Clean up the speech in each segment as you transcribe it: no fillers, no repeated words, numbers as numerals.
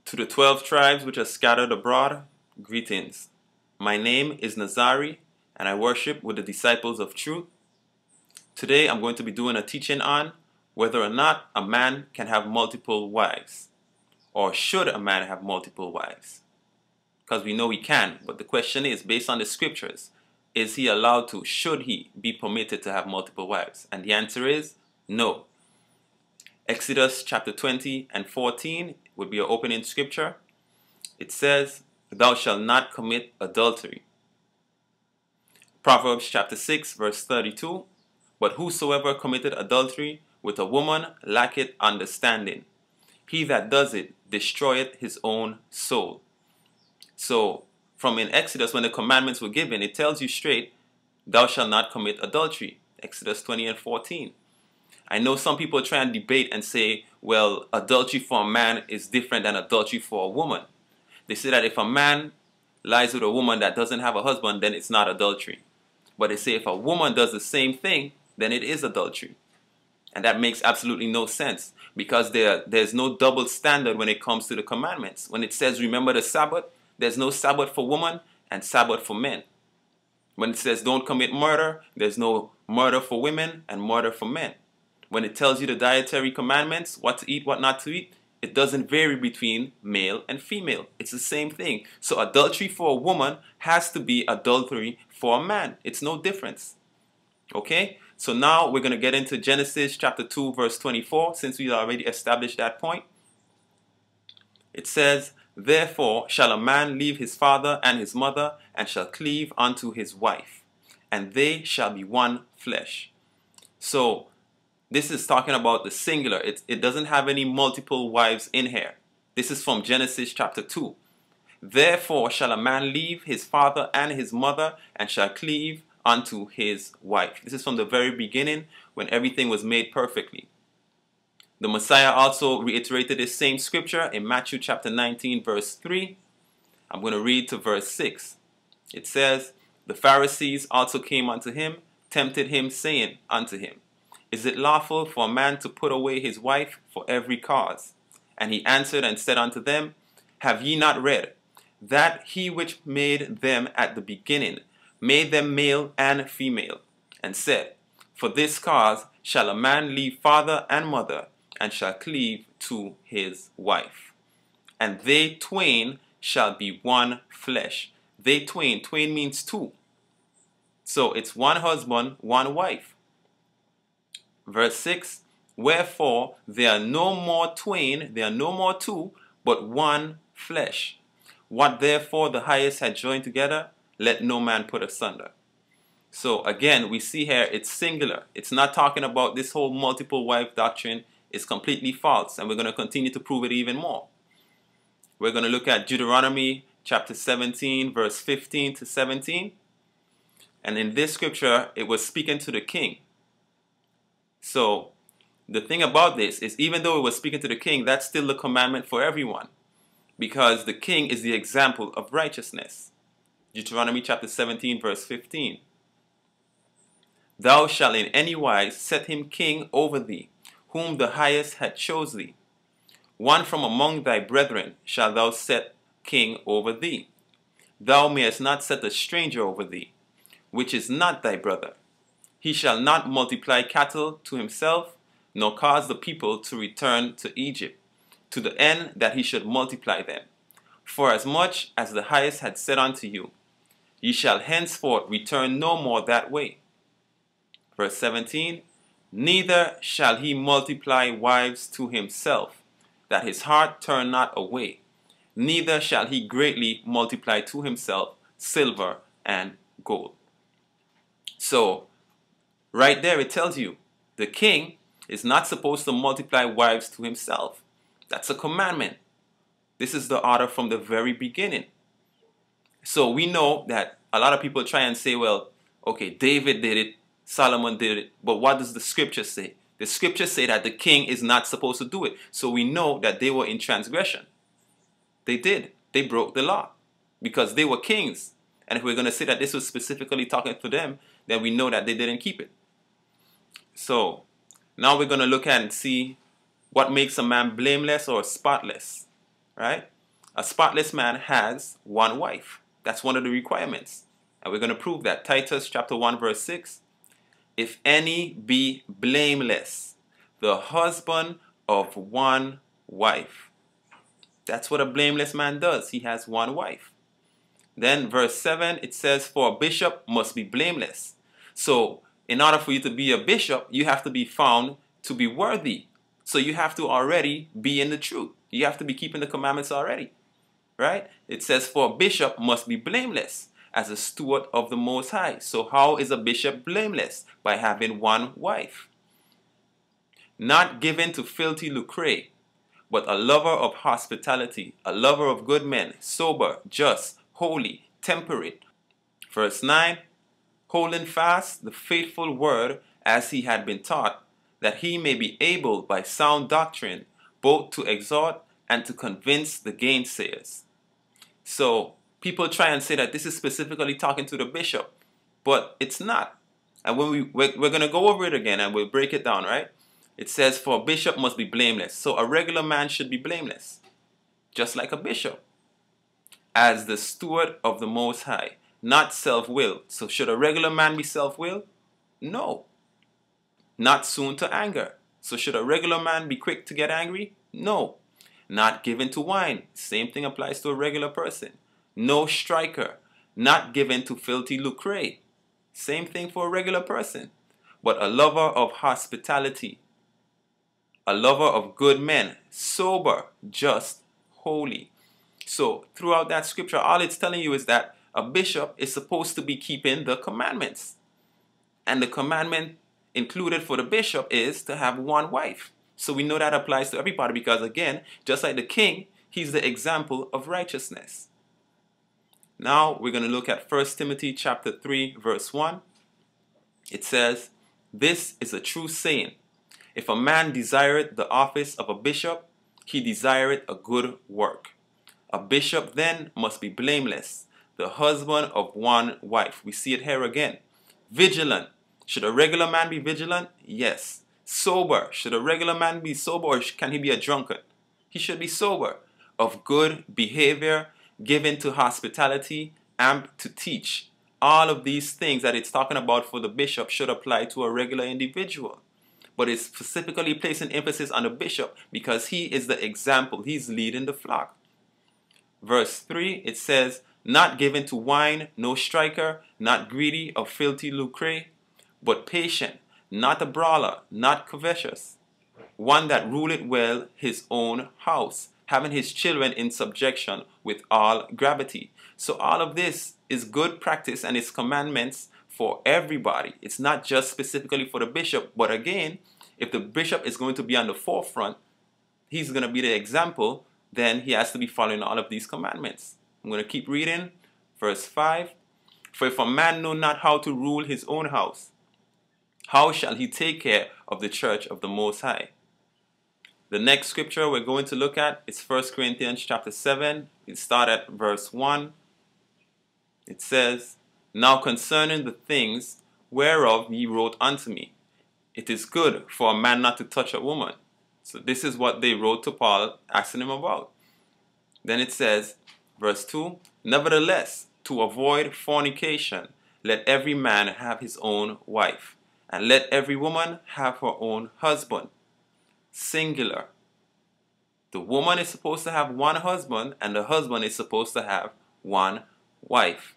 To the 12 tribes which are scattered abroad, greetings. My name is Nazari, and I worship with the disciples of truth. Today I'm going to be doing a teaching on whether or not a man can have multiple wives, or should a man have multiple wives. Because we know he can, but the question is, based on the scriptures, is he allowed to, should he be permitted to have multiple wives? And the answer is no. Exodus chapter 20 and 14 would be our opening scripture. It says, "Thou shalt not commit adultery." Proverbs chapter 6 verse 32, "But whosoever committed adultery with a woman lacketh understanding. He that does it destroyeth his own soul." So from in Exodus, when the commandments were given, it tells you straight, thou shalt not commit adultery. Exodus 20 and 14. I know some people try and debate and say, well, adultery for a man is different than adultery for a woman. They say that if a man lies with a woman that doesn't have a husband, then it's not adultery. But they say if a woman does the same thing, then it is adultery. And that makes absolutely no sense, because there's no double standard when it comes to the commandments. When it says remember the Sabbath, there's no Sabbath for women and Sabbath for men. When it says don't commit murder, there's no murder for women and murder for men. When it tells you the dietary commandments, what to eat, what not to eat, it doesn't vary between male and female. It's the same thing. So adultery for a woman has to be adultery for a man. It's no difference. Okay? So now we're going to get into Genesis chapter 2 verse 24, since we already established that point. It says, "Therefore shall a man leave his father and his mother, and shall cleave unto his wife, and they shall be one flesh." So this is talking about the singular. It doesn't have any multiple wives in here. This is from Genesis chapter 2. "Therefore shall a man leave his father and his mother, and shall cleave unto his wife." This is from the very beginning, when everything was made perfectly. The Messiah also reiterated this same scripture in Matthew chapter 19 verse 3. I'm going to read to verse 6. It says, "The Pharisees also came unto him, tempted him, saying unto him, Is it lawful for a man to put away his wife for every cause? And he answered and said unto them, Have ye not read, that he which made them at the beginning made them male and female, and said, For this cause shall a man leave father and mother, and shall cleave to his wife, and they twain shall be one flesh." They twain, twain means two. So it's one husband, one wife. Verse 6, "Wherefore they are no more twain, they are no more two, but one flesh. What therefore the highest had joined together, let no man put asunder." So again, we see here it's singular. It's not talking about this whole multiple wife doctrine. It's completely false, and we're going to continue to prove it even more. We're going to look at Deuteronomy chapter 17, verse 15 to 17. And in this scripture, it was speaking to the king. So the thing about this is, even though it was speaking to the king, that's still the commandment for everyone, because the king is the example of righteousness. Deuteronomy chapter 17 verse 15. "Thou shalt in any wise set him king over thee, whom the highest had chose thee. One from among thy brethren shalt thou set king over thee. Thou mayest not set a stranger over thee, which is not thy brother. He shall not multiply cattle to himself, nor cause the people to return to Egypt, to the end that he should multiply them. For as much as the highest had said unto you, ye shall henceforth return no more that way." Verse 17, "Neither shall he multiply wives to himself, that his heart turn not away. Neither shall he greatly multiply to himself silver and gold." So right there it tells you the king is not supposed to multiply wives to himself. That's a commandment. This is the order from the very beginning. So we know that a lot of people try and say, well, okay, David did it, Solomon did it, but what does the scripture say? The scriptures say that the king is not supposed to do it. So we know that they were in transgression. They did. They broke the law because they were kings. And if we're going to say that this was specifically talking to them, then we know that they didn't keep it. So now we're going to look at and see what makes a man blameless or spotless, right? A spotless man has one wife. That's one of the requirements. And we're going to prove that. Titus chapter 1 verse 6. If any be blameless, the husband of one wife. That's what a blameless man does. He has one wife. Then verse 7, it says, for a bishop must be blameless. So in order for you to be a bishop, you have to be found to be worthy. So you have to already be in the truth. You have to be keeping the commandments already. Right? It says, for a bishop must be blameless as a steward of the Most High. So how is a bishop blameless? By having one wife. Not given to filthy lucre, but a lover of hospitality, a lover of good men, sober, just, holy, temperate. Verse 9, holding fast the faithful word as he had been taught, that he may be able by sound doctrine both to exhort and to convince the gainsayers. So people try and say that this is specifically talking to the bishop, but it's not. And when we're going to go over it again and we'll break it down, right? It says, for a bishop must be blameless. So a regular man should be blameless, just like a bishop, as the steward of the Most High, not self-willed. So should a regular man be self-willed? No. Not soon to anger. So should a regular man be quick to get angry? No. Not given to wine. Same thing applies to a regular person. No striker. Not given to filthy lucre. Same thing for a regular person. But a lover of hospitality. A lover of good men. Sober, just, holy. So throughout that scripture, all it's telling you is that a bishop is supposed to be keeping the commandments. And the commandment included for the bishop is to have one wife. So we know that applies to everybody because, again, just like the king, he's the example of righteousness. Now we're going to look at 1 Timothy chapter 3 verse 1. It says, this is a true saying. If a man desireth the office of a bishop, he desireth a good work. A bishop then must be blameless, the husband of one wife. We see it here again. Vigilant. Should a regular man be vigilant? Yes. Sober. Should a regular man be sober, or can he be a drunkard? He should be sober. Of good behavior, given to hospitality, and to teach. All of these things that it's talking about for the bishop should apply to a regular individual. But it's specifically placing emphasis on the bishop because he is the example. He's leading the flock. Verse 3, it says, not given to wine, no striker, not greedy of filthy lucre, but patient, not a brawler, not covetous, one that ruleth well his own house, having his children in subjection with all gravity. So all of this is good practice and it's commandments for everybody. It's not just specifically for the bishop, but again, if the bishop is going to be on the forefront, he's going to be the example, then he has to be following all of these commandments. I'm going to keep reading. Verse 5. For if a man know not how to rule his own house, how shall he take care of the church of the Most High? The next scripture we're going to look at is 1 Corinthians chapter 7. It starts at verse 1. It says, now concerning the things whereof ye wrote unto me, it is good for a man not to touch a woman. So this is what they wrote to Paul, asking him about. Then it says, verse 2, nevertheless, to avoid fornication, let every man have his own wife, and let every woman have her own husband. Singular. The woman is supposed to have one husband, and the husband is supposed to have one wife.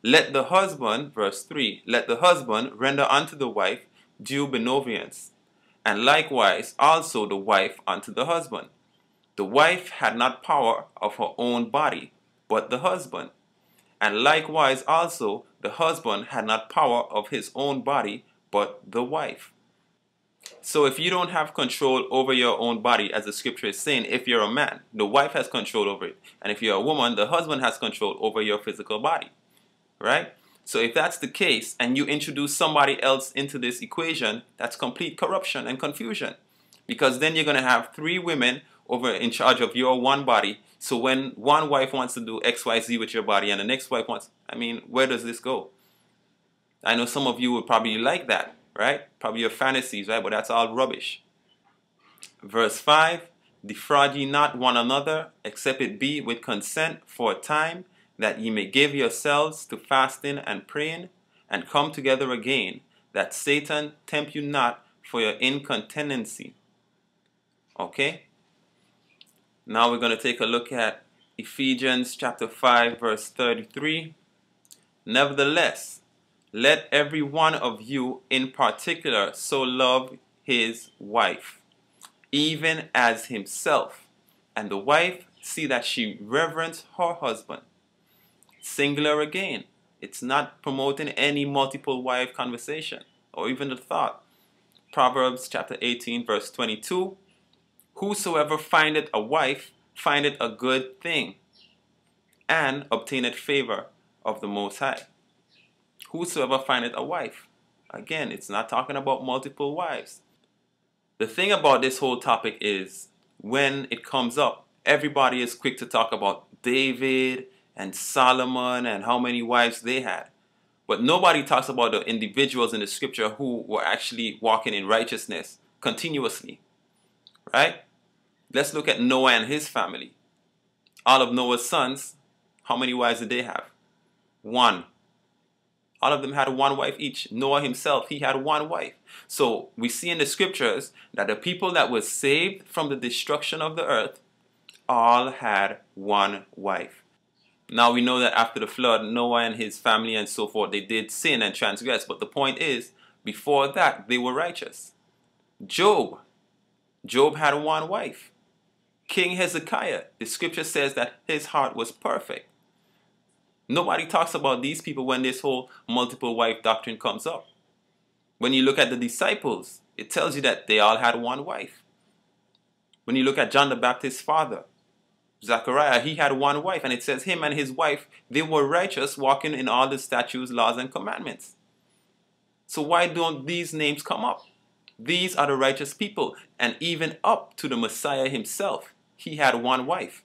Let the husband, verse 3, let the husband render unto the wife due benevolence, and likewise also the wife unto the husband. The wife had not power of her own body, but the husband. And likewise also the husband had not power of his own body, but the wife. So if you don't have control over your own body, as the scripture is saying, if you're a man, the wife has control over it. And if you're a woman, the husband has control over your physical body. Right? So if that's the case, and you introduce somebody else into this equation, that's complete corruption and confusion. Because then you're going to have three women over in charge of your one body. So when one wife wants to do X, Y, Z with your body, and the next wife wants, I mean, where does this go? I know some of you would probably like that, right? Probably your fantasies, right? But that's all rubbish. Verse 5, Defraud ye not one another, except it be with consent for a time, that ye may give yourselves to fasting and praying, and come together again, that Satan tempt you not for your incontinency. Okay? Now we're going to take a look at Ephesians chapter 5, verse 33. Nevertheless, let every one of you in particular so love his wife, even as himself, and the wife see that she reverence her husband. Singular again. It's not promoting any multiple wife conversation or even the thought. Proverbs chapter 18, verse 22. Whosoever findeth a wife findeth a good thing, and obtaineth favor of the Most High. Whosoever findeth a wife. Again, it's not talking about multiple wives. The thing about this whole topic is, when it comes up, everybody is quick to talk about David and Solomon and how many wives they had. But nobody talks about the individuals in the scripture who were actually walking in righteousness continuously. Right? Let's look at Noah and his family. All of Noah's sons, how many wives did they have? One. All of them had one wife each. Noah himself, he had one wife. So we see in the scriptures that the people that were saved from the destruction of the earth all had one wife. Now we know that after the flood, Noah and his family and so forth, they did sin and transgress. But the point is, before that, they were righteous. Job had one wife. King Hezekiah, the scripture says that his heart was perfect. Nobody talks about these people when this whole multiple wife doctrine comes up. When you look at the disciples, it tells you that they all had one wife. When you look at John the Baptist's father, Zechariah, he had one wife, and it says him and his wife, they were righteous, walking in all the statutes, laws, and commandments. So why don't these names come up? These are the righteous people, and even up to the Messiah himself, he had one wife.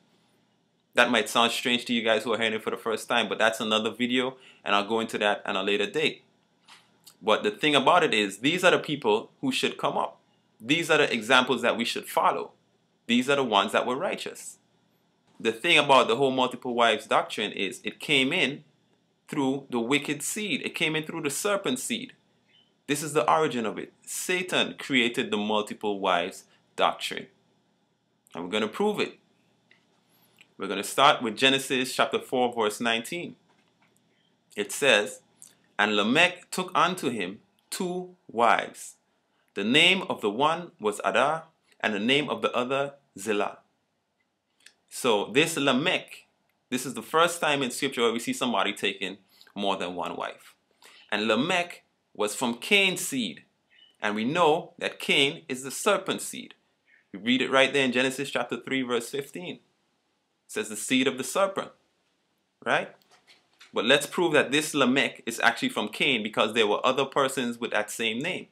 That might sound strange to you guys who are hearing it for the first time, but that's another video, and I'll go into that at a later date. But the thing about it is, these are the people who should come up. These are the examples that we should follow. These are the ones that were righteous. The thing about the whole multiple wives doctrine is it came in through the wicked seed. It came in through the serpent seed. This is the origin of it. Satan created the multiple wives doctrine. And we're going to prove it. We're going to start with Genesis chapter 4, verse 19. It says, And Lamech took unto him 2 wives. The name of the one was Adah, and the name of the other Zillah. So this Lamech, this is the first time in scripture where we see somebody taking more than one wife. And Lamech was from Cain's seed. And we know that Cain is the serpent seed. We read it right there in Genesis chapter 3, verse 15. It says the seed of the serpent. Right? But let's prove that this Lamech is actually from Cain, because there were other persons with that same name.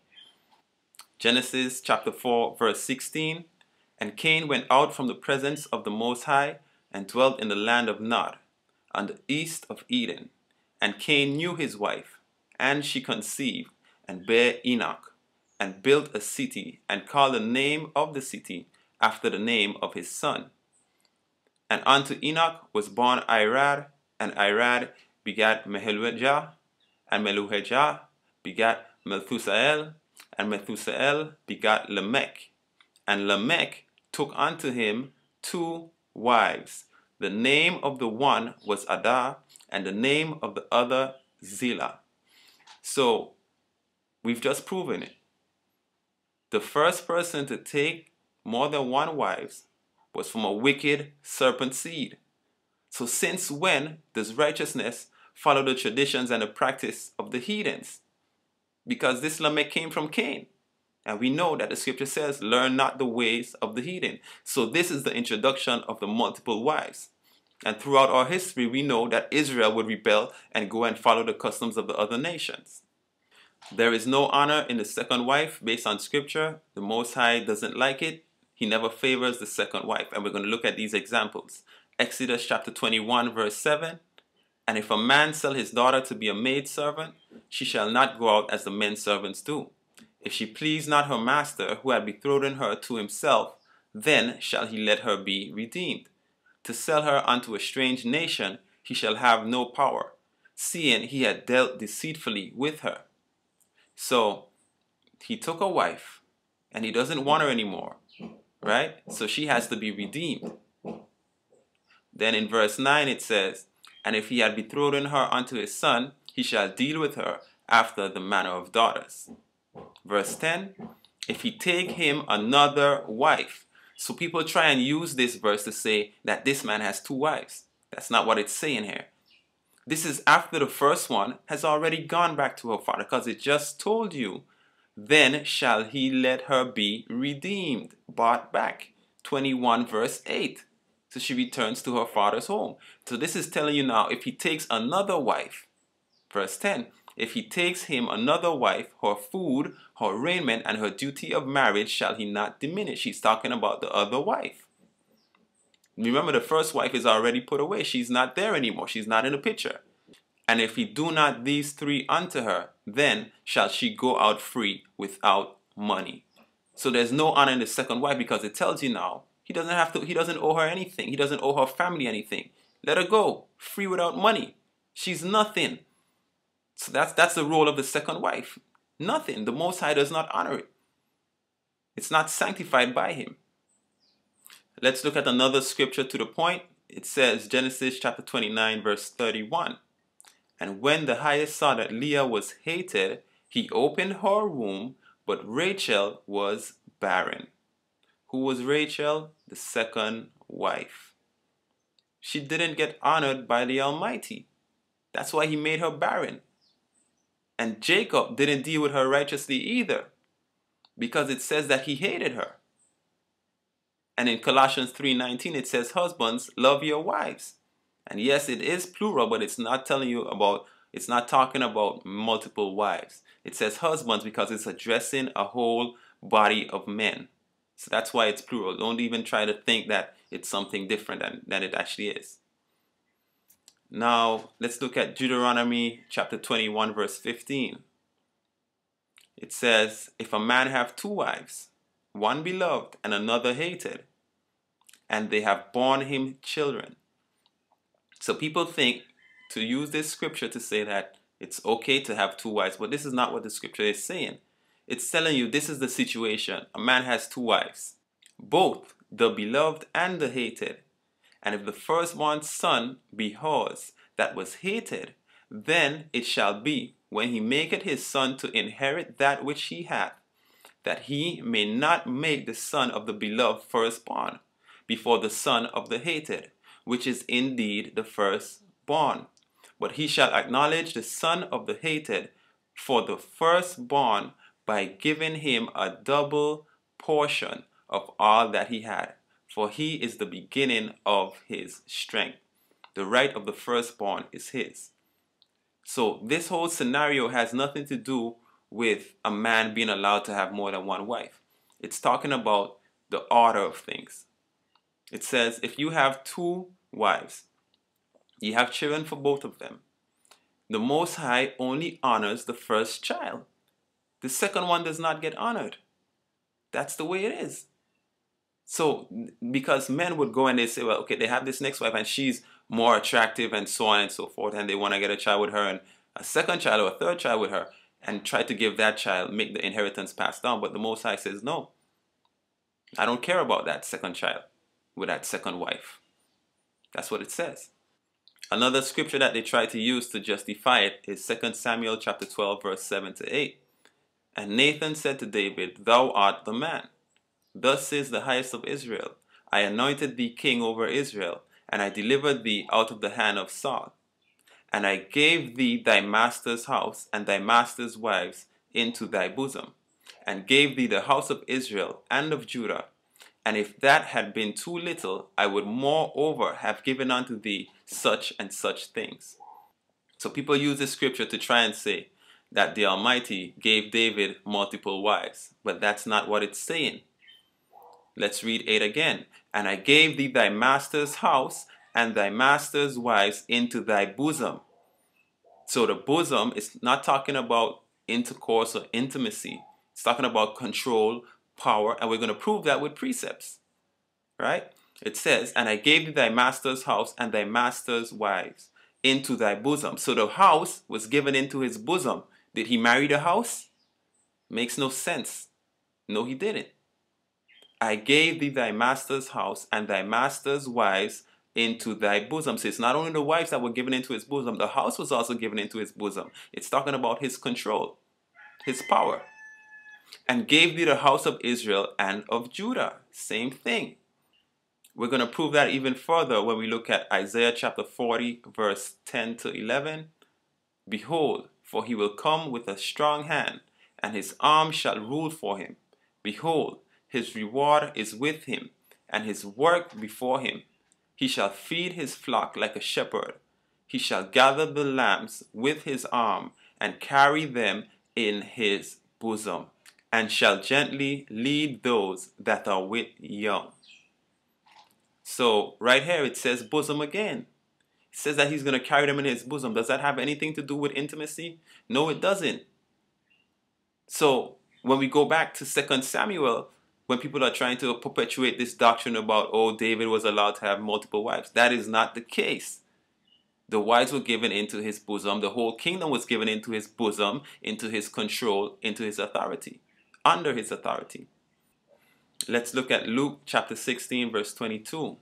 Genesis chapter 4, verse 16. And Cain went out from the presence of the Most High, and dwelt in the land of Nod, on the east of Eden. And Cain knew his wife, and she conceived, and bare Enoch, and built a city, and called the name of the city after the name of his son. And unto Enoch was born Irad, and Irad begat Mehujael, and Mehujael begat Methusael, and Methusael begat Lamech. And Lamech took unto him 2 wives. The name of the one was Adah, and the name of the other Zillah. So, we've just proven it. The first person to take more than one wife was from a wicked serpent seed. So since when does righteousness follow the traditions and the practice of the heathens? Because this Lamech came from Cain. And we know that the scripture says, learn not the ways of the heathen. So this is the introduction of the multiple wives. And throughout our history, we know that Israel would rebel and go and follow the customs of the other nations. There is no honor in the second wife based on scripture. The Most High doesn't like it. He never favors the second wife. And we're going to look at these examples. Exodus chapter 21, verse 7. And if a man sell his daughter to be a maidservant, she shall not go out as the men servants do. If she please not her master, who had betrothed her to himself, then shall he let her be redeemed. To sell her unto a strange nation he shall have no power, seeing he had dealt deceitfully with her. So he took a wife and he doesn't want her anymore, right? So she has to be redeemed. Then in verse 9 it says, and if he had betrothed her unto his son, he shall deal with her after the manner of daughters. Verse 10, if he take him another wife. So people try and use this verse to say that this man has two wives. That's not what it's saying here. This is after the first one has already gone back to her father, because it just told you, then shall he let her be redeemed, bought back. 21 verse 8. So she returns to her father's home. So this is telling you now, if he takes another wife, verse 10, if he takes him another wife, her food, her raiment, and her duty of marriage shall he not diminish. He's talking about the other wife. Remember, the first wife is already put away. She's not there anymore. She's not in the picture. And if he do not these three unto her, then shall she go out free without money. So there's no honor in the second wife, because it tells you now, he doesn't owe her anything. He doesn't owe her family anything. Let her go, free without money. She's nothing. So that's the role of the second wife. Nothing. The Most High does not honor it. It's not sanctified by him. Let's look at another scripture to the point. It says, Genesis chapter 29, verse 31. And when the highest saw that Leah was hated, he opened her womb, but Rachel was barren. Who was Rachel? The second wife. She didn't get honored by the Almighty. That's why he made her barren. And Jacob didn't deal with her righteously either, because it says that he hated her. And in Colossians 3:19 it says, husbands, love your wives. And yes, it is plural, but it's not talking about multiple wives. It says husbands because it's addressing a whole body of men. So that's why it's plural. Don't even try to think that it's something different than it actually is. Now, let's look at Deuteronomy chapter 21, verse 15. It says, if a man have two wives, one beloved and another hated, and they have borne him children. So people think to use this scripture to say that it's okay to have two wives, but this is not what the scripture is saying. It's telling you this is the situation. A man has two wives, both the beloved and the hated. And if the firstborn son be hers that was hated, then it shall be, when he maketh his son to inherit that which he hath, that he may not make the son of the beloved firstborn before the son of the hated, which is indeed the firstborn. But he shall acknowledge the son of the hated for the firstborn by giving him a double portion of all that he had. For he is the beginning of his strength. The right of the firstborn is his. So this whole scenario has nothing to do with a man being allowed to have more than one wife. It's talking about the order of things. It says if you have two wives, you have children for both of them, the Most High only honors the first child. The second one does not get honored. That's the way it is. So, because men would go and they say, well, okay, they have this next wife and she's more attractive and so on and so forth, and they want to get a child with her and a second child or a third child with her and try to give that child, make the inheritance passed down. But the Most High says, no, I don't care about that second child with that second wife. That's what it says. Another scripture that they try to use to justify it is 2 Samuel chapter 12, verse 7 to 8. And Nathan said to David, thou art the man. Thus says the highest of Israel, I anointed thee king over Israel, and I delivered thee out of the hand of Saul. And I gave thee thy master's house and thy master's wives into thy bosom, and gave thee the house of Israel and of Judah. And if that had been too little, I would moreover have given unto thee such and such things. So people use this scripture to try and say that the Almighty gave David multiple wives, but that's not what it's saying. Let's read 8 again. And I gave thee thy master's house and thy master's wives into thy bosom. So the bosom is not talking about intercourse or intimacy. It's talking about control, power, and we're going to prove that with precepts. right? It says, and I gave thee thy master's house and thy master's wives into thy bosom. So the house was given into his bosom. Did he marry the house? Makes no sense. No, he didn't. I gave thee thy master's house and thy master's wives into thy bosom. So it's not only the wives that were given into his bosom, the house was also given into his bosom. It's talking about his control, his power. And gave thee the house of Israel and of Judah. Same thing. We're going to prove that even further when we look at Isaiah chapter 40, verse 10 to 11. Behold, for he will come with a strong hand, and his arm shall rule for him. Behold, his reward is with him, and his work before him. He shall feed his flock like a shepherd. He shall gather the lambs with his arm, and carry them in his bosom, and shall gently lead those that are with young. So right here it says bosom again. It says that he's going to carry them in his bosom. Does that have anything to do with intimacy? No, it doesn't. So when we go back to 2 Samuel, when people are trying to perpetuate this doctrine about, oh, David was allowed to have multiple wives, that is not the case. The wives were given into his bosom. The whole kingdom was given into his bosom, into his control, into his authority, under his authority. Let's look at Luke chapter 16, verse 22.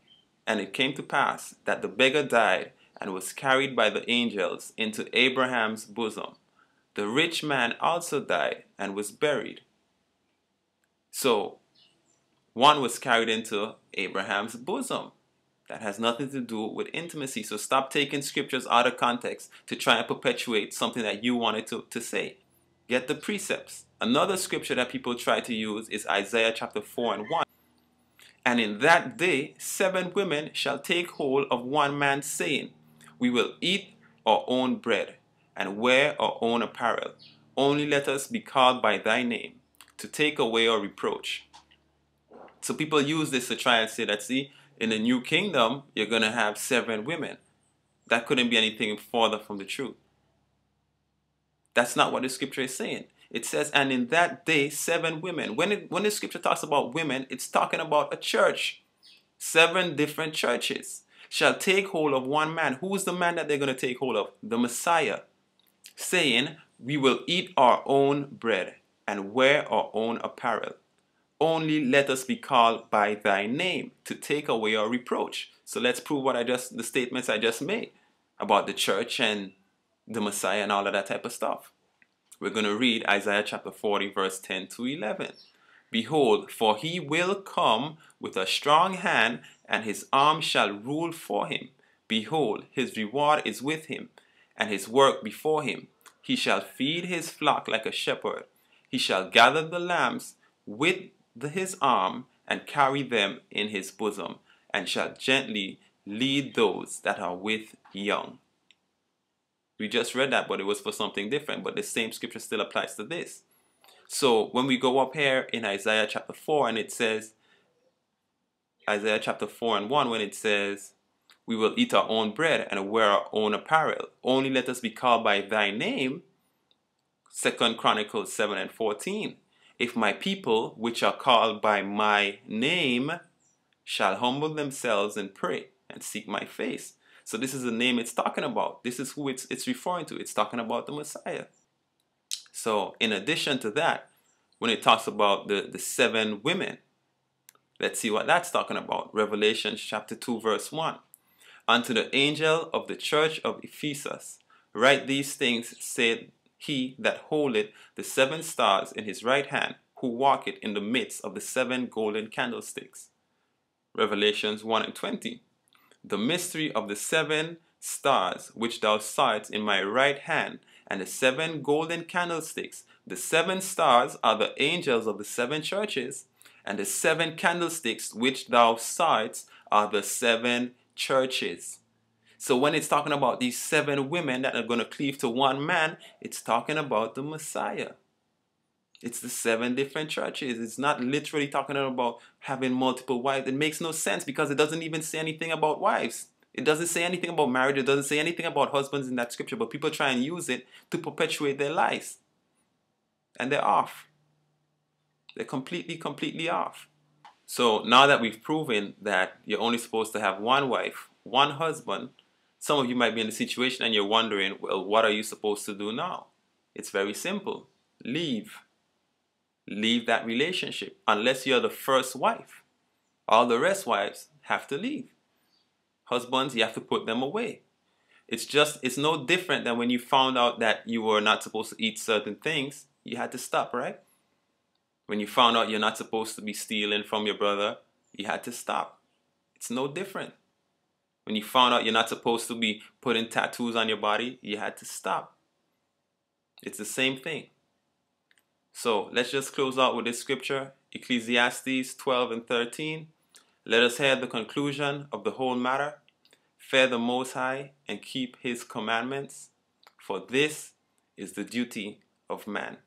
And it came to pass that the beggar died and was carried by the angels into Abraham's bosom. The rich man also died and was buried. So, one was carried into Abraham's bosom. That has nothing to do with intimacy. So stop taking scriptures out of context to try and perpetuate something that you wanted to say. Get the precepts. Another scripture that people try to use is Isaiah chapter 4 and 1. And in that day 7 women shall take hold of one man, saying, we will eat our own bread and wear our own apparel. Only let us be called by thy name, to take away our reproach. So people use this to try and say that, see, in the new kingdom, you're going to have 7 women. That couldn't be anything further from the truth. That's not what the scripture is saying. It says, and in that day 7 women. When the scripture talks about women, it's talking about a church. 7 different churches shall take hold of one man. Who is the man that they're going to take hold of? The Messiah. Saying, we will eat our own bread and wear our own apparel. Only let us be called by thy name, to take away our reproach. So let's prove the statements I just made about the church and the Messiah and all of that type of stuff. We're going to read Isaiah chapter 40, verse 10 to 11. Behold, for he will come with a strong hand, and his arm shall rule for him. Behold, his reward is with him, and his work before him. He shall feed his flock like a shepherd. He shall gather the lambs with his arm, and carry them in his bosom, and shall gently lead those that are with young. We just read that, but it was for something different. But the same scripture still applies to this. So when we go up here in Isaiah chapter 4, and it says, Isaiah chapter 4 and 1, when it says, we will eat our own bread and wear our own apparel. Only let us be called by thy name. 2 Chronicles 7 and 14. If my people, which are called by my name, shall humble themselves and pray and seek my face. So this is the name it's talking about. This is who it's referring to. It's talking about the Messiah. So in addition to that, when it talks about the 7 women, let's see what that's talking about. Revelation chapter 2 verse 1. Unto the angel of the church of Ephesus, write these things, said he that holdeth the 7 stars in his right hand, who walketh in the midst of the 7 golden candlesticks. Revelations 1 and 20. The mystery of the 7 stars which thou sawest in my right hand, and the 7 golden candlesticks. The 7 stars are the angels of the 7 churches, and the 7 candlesticks which thou sawest are the 7 churches. So when it's talking about these 7 women that are going to cleave to one man, it's talking about the Messiah. It's the 7 different churches. It's not literally talking about having multiple wives. It makes no sense because it doesn't even say anything about wives. It doesn't say anything about marriage. It doesn't say anything about husbands in that scripture. But people try and use it to perpetuate their lies. And they're off. They're completely off. So now that we've proven that you're only supposed to have one wife, one husband, some of you might be in a situation and you're wondering, well, what are you supposed to do now? It's very simple. Leave. Leave that relationship unless you're the first wife. All the rest wives have to leave. Husbands, you have to put them away. It's no different than when you found out that you were not supposed to eat certain things. You had to stop, right? When you found out you're not supposed to be stealing from your brother, you had to stop. It's no different. When you found out you're not supposed to be putting tattoos on your body, you had to stop. It's the same thing. So let's just close out with this scripture, Ecclesiastes 12 and 13. Let us hear the conclusion of the whole matter. Fear the Most High and keep his commandments, for this is the duty of man.